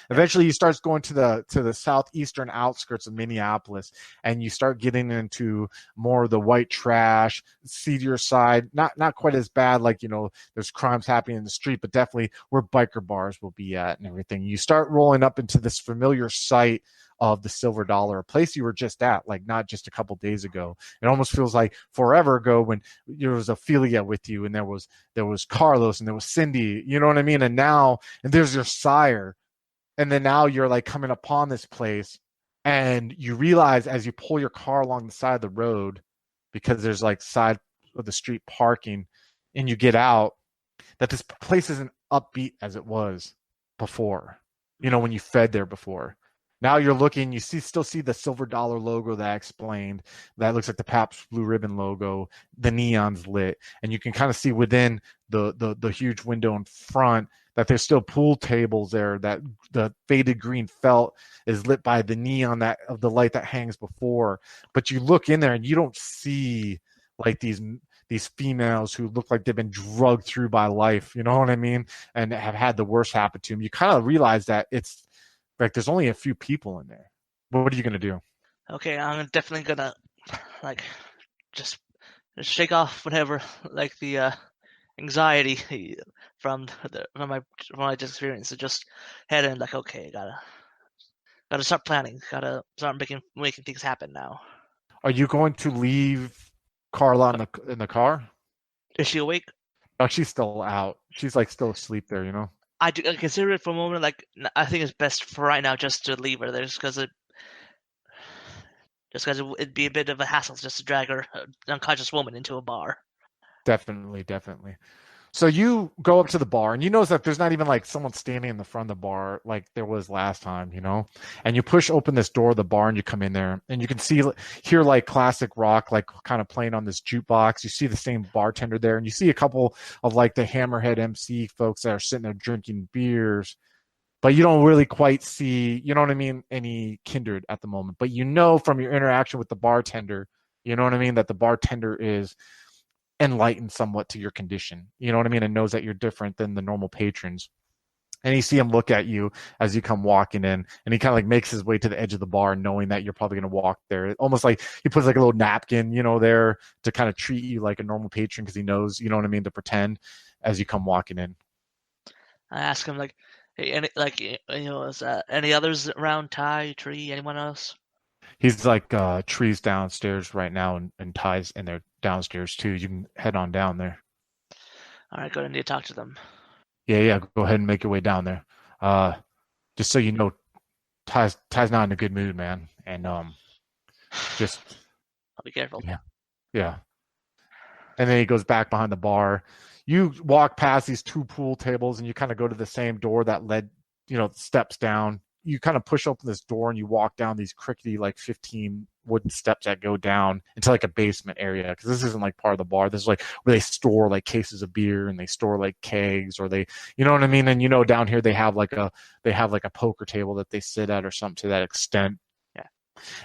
Eventually, you start going to the southeastern outskirts of Minneapolis, and you start getting into more of the white trash, seedier side. Not quite as bad, like there's crimes happening in the street, but definitely where biker bars will be at and everything. You start rolling up into this familiar site of the Silver Dollar, a place you were just at, like not just a couple days ago. It almost feels like forever ago when there was Ophelia with you, and there was Carlos, and there was Cindy. You know what I mean? And there's your sire. And then now you're like coming upon this place, and you realize as you pull your car along the side of the road, because there's like side of the street parking, and you get out, that this place isn't upbeat as it was before, when you fed there before. Now you're looking, you still see the Silver Dollar logo that I explained. That looks like the Pabst Blue Ribbon logo. The neon's lit, and you can kind of see within the huge window in front that there's still pool tables there, that the faded green felt is lit by the neon of the light that hangs before. But you look in there and you don't see like these females who look like they've been drugged through by life, you know what I mean? And have had the worst happen to them. You kind of realize that it's like there's only a few people in there. What are you going to do?
Okay, I'm definitely gonna like just shake off whatever like the anxiety from my experience, and just head in like, okay, gotta start planning, gotta start making things happen now.
Are you going to leave Carla in the car?
Is she awake?
Oh, she's still out. She's like still asleep there.
I consider it for a moment. Like I think it's best for right now just to leave her there, just because it'd be a bit of a hassle just to drag her, an unconscious woman, into a bar.
Definitely. So you go up to the bar, and you notice that there's not even like someone standing in the front of the bar like there was last time, and you push open this door of the bar, and you come in there, and you can hear like classic rock, like kind of playing on this jukebox. You see the same bartender there, and you see a couple of like the Hammerhead MC folks that are sitting there drinking beers, but you don't really quite see, you know what I mean, any Kindred at the moment. But from your interaction with the bartender, you know what I mean, that the bartender is enlightened somewhat to your condition, you know what I mean, and knows that you're different than the normal patrons. And you see him look at you as you come walking in, and he kind of like makes his way to the edge of the bar, knowing that you're probably going to walk there. Almost like he puts like a little napkin, there to kind of treat you like a normal patron, because he knows, you know what I mean, to pretend as you come walking in.
I ask him like, hey, is any others around? Ty, Tree, anyone else?
He's like Tree's downstairs right now, and Ty's in there downstairs too. You can head on down there.
All right, good. I need to talk to them.
Yeah. Go ahead and make your way down there. Just so you know, Ty's not in a good mood, man. And just
I'll be careful.
Yeah. And then he goes back behind the bar. You walk past these two pool tables, and you kind of go to the same door that led, steps down. You kind of push open this door, and you walk down these crickety, like 15 wooden steps that go down into like a basement area. Because this isn't like part of the bar. This is like where they store like cases of beer, and they store like kegs, or they, you know what I mean? And down here they have like a poker table that they sit at or something to that extent.
Yeah.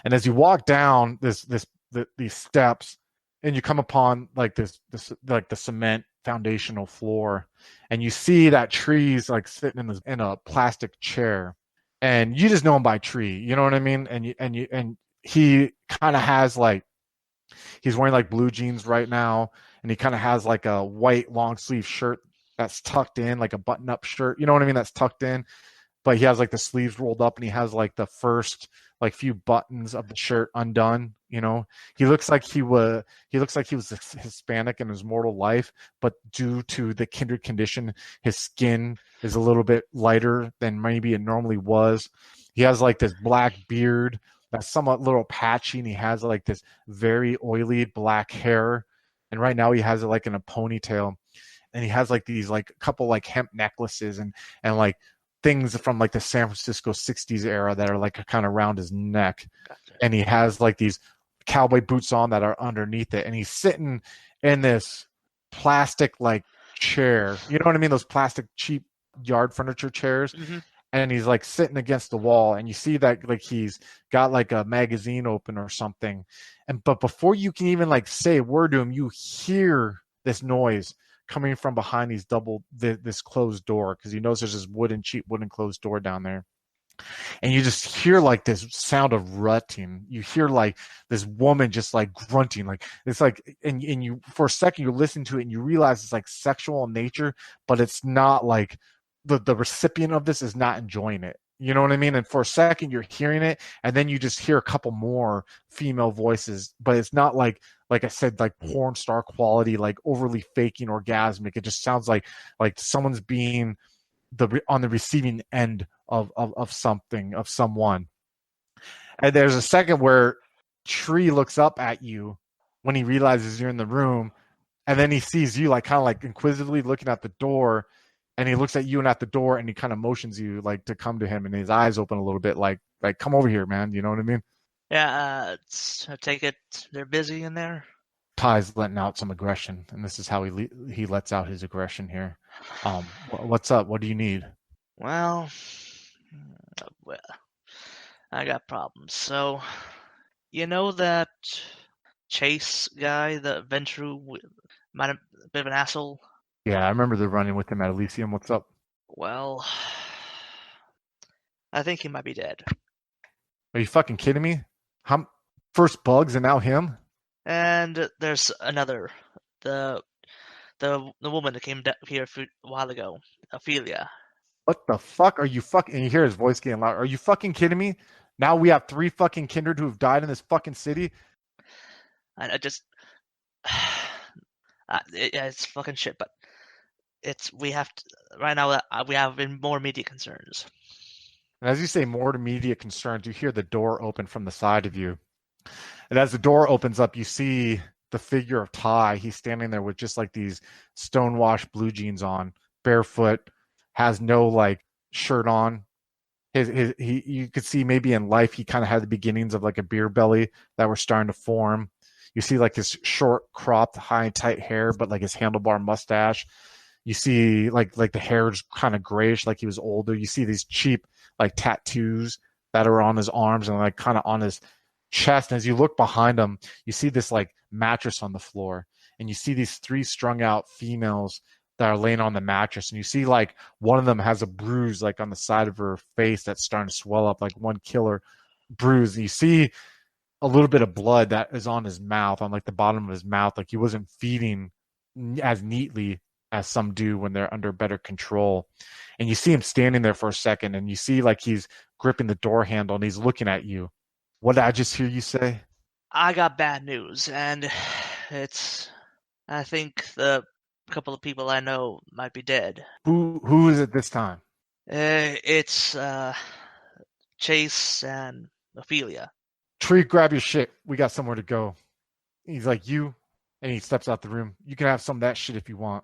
And as you walk down these steps, and you come upon like this like the cement foundational floor, and you see that Tree's like sitting in a plastic chair. And you just know him by Tree, you know what I mean? And he kind of has like, he's wearing like blue jeans right now, and he kind of has like a white long sleeve shirt that's tucked in, like a button up shirt, you know what I mean? That's tucked in, but he has like the sleeves rolled up, and he has like the first like few buttons of the shirt undone. He looks like he was Hispanic in his mortal life, but due to the Kindred condition, his skin is a little bit lighter than maybe it normally was. He has like this black beard that's somewhat little patchy, and he has like this very oily black hair. And right now he has it like in a ponytail, and he has like these like couple like hemp necklaces and like things from like the San Francisco 60s era that are like kind of around his neck.
Gotcha.
And he has like these cowboy boots on that are underneath it, and he's sitting in this plastic like chair. You know what I mean? Those plastic cheap yard furniture chairs.
Mm-hmm.
And he's like sitting against the wall, and you see that like he's got like a magazine open or something. But before you can even like say a word to him, you hear this noise coming from behind this closed door, because he knows there's this cheap wooden closed door down there. And you just hear like this sound of rutting. You hear like this woman just like grunting, like it's like, and you for a second you listen to it and you realize it's like sexual in nature, but it's not. Like the recipient of this is not enjoying it. You know what I mean? And for a second you're hearing it, and then you just hear a couple more female voices, but it's not like I said, like porn star quality, like overly faking orgasmic. It just sounds like someone's being on the receiving end of something, of someone. And there's a second where Tree looks up at you when he realizes you're in the room, and then he sees you like kind of like inquisitively looking at the door, and he looks at you and at the door, and he kind of motions you like to come to him, and his eyes open a little bit, like come over here, man. You know what I mean?
Yeah, I take it they're busy in there.
Ty's letting out some aggression, and this is how he lets out his aggression here. What's up? What do you need?
Well, I got problems. So, you know that Chase guy, the venture, might have a bit of an asshole?
Yeah, I remember the running with him at Elysium. What's up?
Well, I think he might be dead.
Are you fucking kidding me? First Bugs and now him?
And there's another, the woman that came here a while ago, Ophelia.
What the fuck are you fucking? And you hear his voice getting loud. Are you fucking kidding me? Now we have 3 fucking Kindred who have died in this fucking city.
I just, it's fucking shit. But we have to right now. We have more media concerns.
And as you say more immediate concerns, you hear the door open from the side of you. And as the door opens up, you see the figure of Ty. He's standing there with just like these stonewashed blue jeans on, barefoot, has no like shirt on. You could see maybe in life he kind of had the beginnings of like a beer belly that were starting to form. You see like his short, cropped, high, tight hair, but like his handlebar mustache. You see like the hair is kind of grayish, like he was older. You see these cheap like tattoos that are on his arms and like kind of on his chest. And as you look behind him, you see this like mattress on the floor, and you see these 3 strung out females that are laying on the mattress, and you see like one of them has a bruise like on the side of her face that's starting to swell up, like one killer bruise. And you see a little bit of blood that is on his mouth, on like the bottom of his mouth, like he wasn't feeding as neatly as some do when they're under better control. And you see him standing there for a second, and you see like he's gripping the door handle, and he's looking at you. What did I just hear you say?
I got bad news, and I think the couple of people I know might be dead.
Who is it this time?
It's Chase and Ophelia.
Tree, grab your shit. We got somewhere to go. He's like, you, and he steps out the room. You can have some of that shit if you want.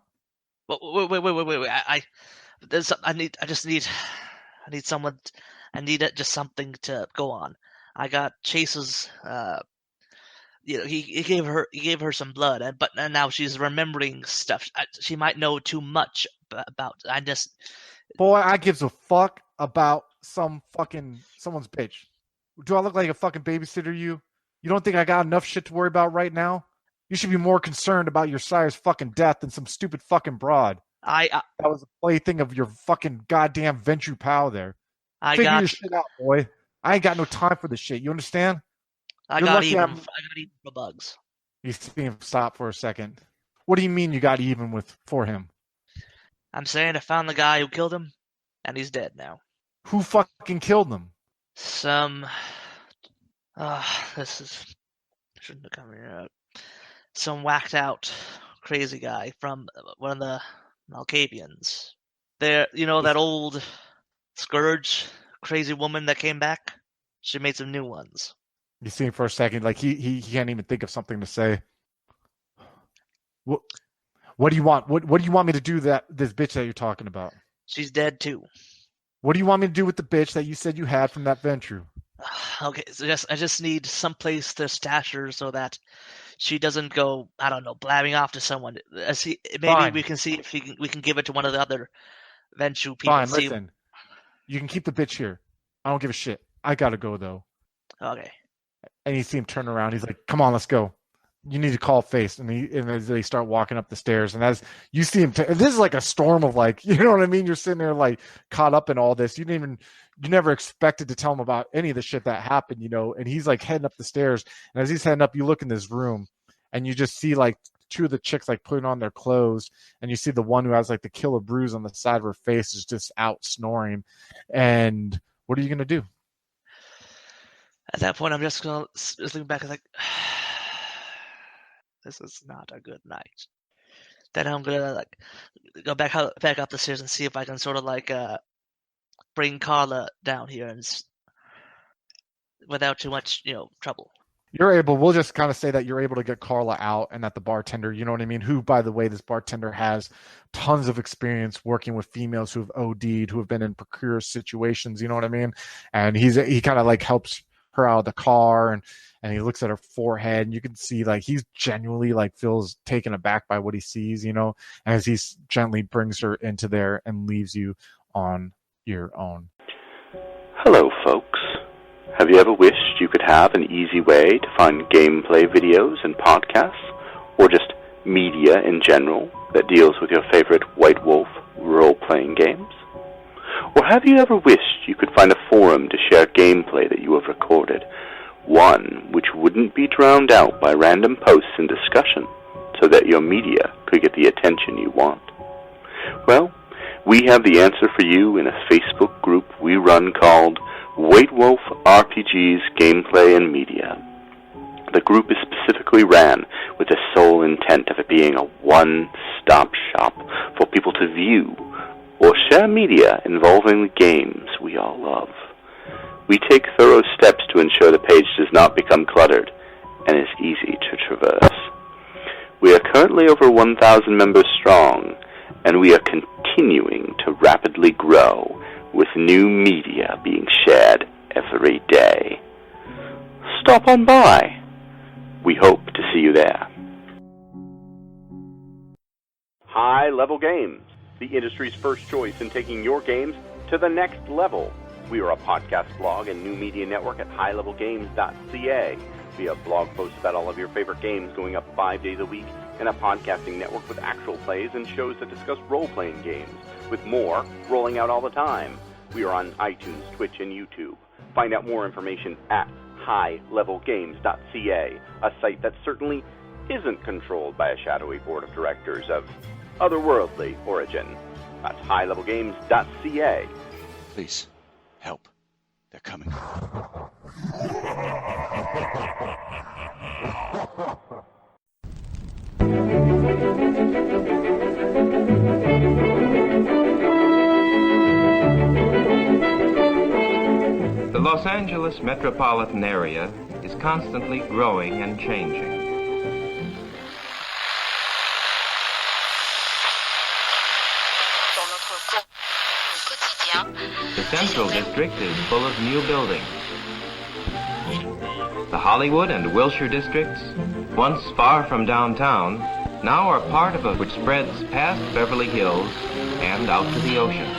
Wait. I need someone. I need just something to go on. I got Chase's. He gave her some blood, but now she's remembering stuff. She might know too much about.
Boy, I gives a fuck about someone's bitch. Do I look like a fucking babysitter to you? You don't think I got enough shit to worry about right now? You should be more concerned about your sire's fucking death than some stupid fucking broad. That was a plaything of your fucking goddamn Venture pal there. Figure your shit out, boy. I ain't got no time for this shit. You understand?
I got even for Bugs.
You see him stop for a second. What do you mean you got even for him?
I'm saying I found the guy who killed him, and he's dead now.
Who fucking killed him?
Shouldn't have come here. Some whacked out crazy guy from one of the Malkavians. There, that old Scourge crazy woman that came back. She made some new ones.
You see him for a second, like he can't even think of something to say. What do you want? What do you want me to do this bitch that you're talking about?
She's dead too.
What do you want me to do with the bitch that you said you had from that venture?
Okay, so I just need some place to stash her so that she doesn't go, I don't know, blabbing off to someone. Maybe we can see if we can give it to one of the other Venture people.
Fine, listen. You can keep the bitch here. I don't give a shit. I gotta go though.
Okay.
And you see him turn around. He's like, "Come on, let's go. You need to call face." And as they start walking up the stairs, and as you see him, this is like a storm of like, you know what I mean? You're sitting there like caught up in all this. You never expected to tell him about any of the shit that happened, you know. And he's like heading up the stairs, and as he's heading up, you look in this room, and you just see like two of the chicks like putting on their clothes, and you see the one who has like the killer bruise on the side of her face is just out snoring. And what are you gonna do?
At that point, I'm just looking back and like, this is not a good night. Then I'm gonna like go back up the stairs and see if I can sort of like bring Carla down here and without too much trouble.
We'll just kind of say that you're able to get Carla out, and that the bartender, you know what I mean? Who, by the way, this bartender has tons of experience working with females who have OD'd, who have been in precarious situations, you know what I mean? And he kind of like helps her out of the car, and he looks at her forehead, and you can see like he's genuinely like feels taken aback by what he sees, you know, as he gently brings her into there and leaves you on your own.
Hello, folks. Have you ever wished you could have an easy way to find gameplay videos and podcasts, or just media in general that deals with your favorite White Wolf role-playing games? Or have you ever wished you could find a forum to share gameplay that you have recorded, one which wouldn't be drowned out by random posts and discussion, so that your media could get the attention you want? Well, we have the answer for you in a Facebook group we run called White Wolf RPGs Gameplay and Media. The group is specifically ran with the sole intent of it being a one-stop shop for people to view or share media involving the games we all love. We take thorough steps to ensure the page does not become cluttered and is easy to traverse. We are currently over 1,000 members strong, and we are continuing to rapidly grow, with new media being shared every day. Stop on by. We hope to see you there. High Level Games, the industry's first choice in taking your games to the next level. We are a podcast blog and new media network at highlevelgames.ca. We have blog posts about all of your favorite games going up 5 days a week, and a podcasting network with actual plays and shows that discuss role-playing games, with more rolling out all the time. We are on iTunes, Twitch, and YouTube. Find out more information at highlevelgames.ca, a site that certainly isn't controlled by a shadowy board of directors of otherworldly origin. That's highlevelgames.ca.
Please, help. They're coming.
The Los Angeles metropolitan area is constantly growing and changing. The Central District is full of new buildings. The Hollywood and Wilshire districts, once far from downtown, now are part of a which spreads past Beverly Hills and out to the ocean.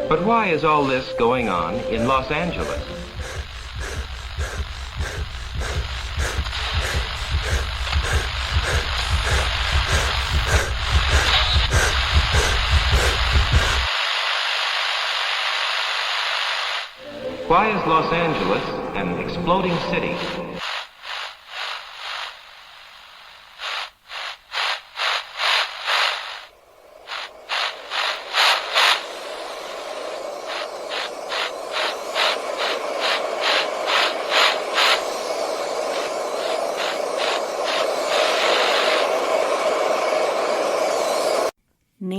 But why is all this going on in Los Angeles? Why is Los Angeles an exploding city?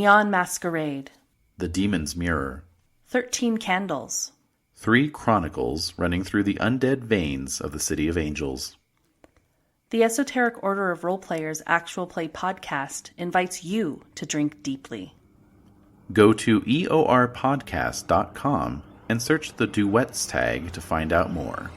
Beyond Masquerade,
The Demon's Mirror,
13 Candles,
3 chronicles running through the undead veins of the City of Angels.
The Esoteric Order of Roleplayers Actual Play podcast invites you to drink deeply.
Go to eorpodcast.com and search the duets tag to find out more.